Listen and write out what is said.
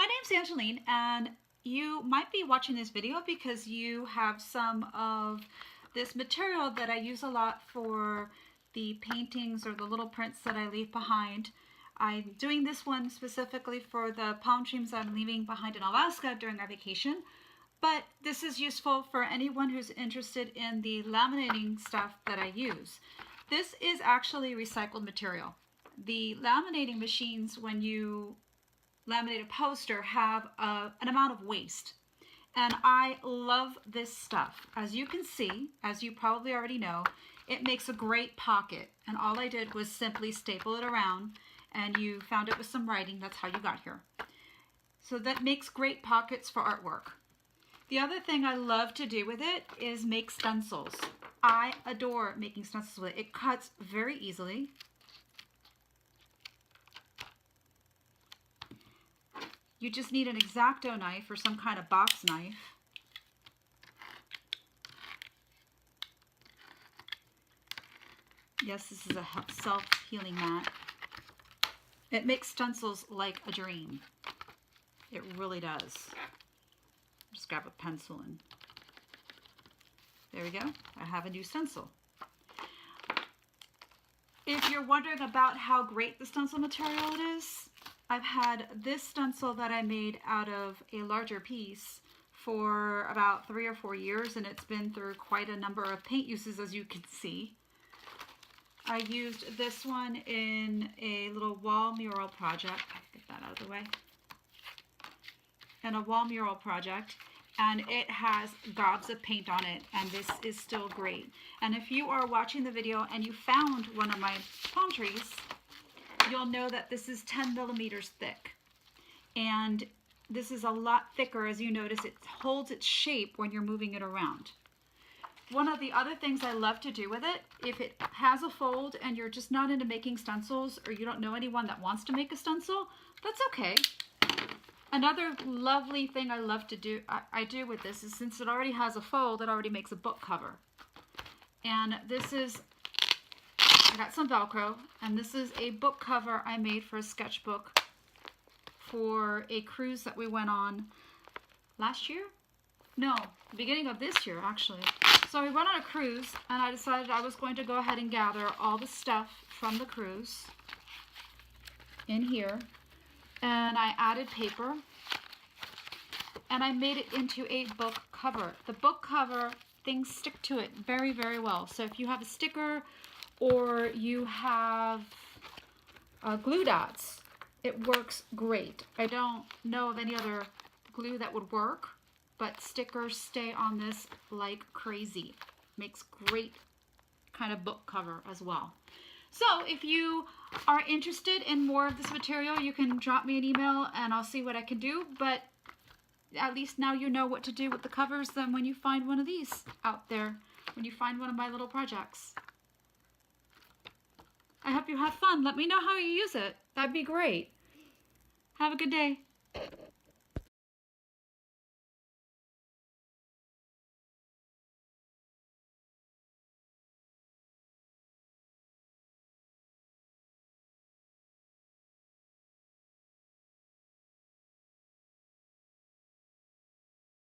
My name's Angeline, and you might be watching this video because you have some of this material that I use a lot for the paintings or the little prints that I leave behind. I'm doing this one specifically for the palm trees I'm leaving behind in Alaska during our vacation, but this is useful for anyone who's interested in the laminating stuff that I use. This is actually recycled material. The laminating machines, when you laminate a poster, have an amount of waste. And I love this stuff. As you can see, as you probably already know, it makes a great pocket. And all I did was simply staple it around, and you found it with some writing. That's how you got here. So that makes great pockets for artwork. The other thing I love to do with it is make stencils. I adore making stencils with it. It cuts very easily. You just need an X-Acto knife or some kind of box knife. Yes, this is a self-healing mat. It makes stencils like a dream. It really does. Just grab a pencil and there we go. I have a new stencil. If you're wondering about how great the stencil material it is, I've had this stencil that I made out of a larger piece for about 3 or 4 years, and it's been through quite a number of paint uses, as you can see. I used this one in a little wall mural project. Get that out of the way. In a wall mural project, and it has gobs of paint on it, and this is still great. And if you are watching the video and you found one of my palm trees, you'll know that this is 10 millimeters thick. And this is a lot thicker. As you notice, it holds its shape when you're moving it around. One of the other things I love to do with it, if it has a fold and you're just not into making stencils, or you don't know anyone that wants to make a stencil, that's okay. Another lovely thing I love to do, I do with this is, since it already has a fold, it already makes a book cover. And this is, I got some Velcro, and this is a book cover I made for a sketchbook for a cruise that we went on last year? No, the beginning of this year, actually. So we went on a cruise, and I decided I was going to go ahead and gather all the stuff from the cruise in here. And I added paper, and I made it into a book cover. The book cover, things stick to it very, very well. So if you have a sticker or you have glue dots, it works great. I don't know of any other glue that would work, but stickers stay on this like crazy. Makes great kind of book cover as well. So if you are interested in more of this material, you can drop me an email and I'll see what I can do. But at least now you know what to do with the covers then when you find one of these out there, when you find one of my little projects. I hope you have fun. Let me know how you use it. That'd be great. Have a good day.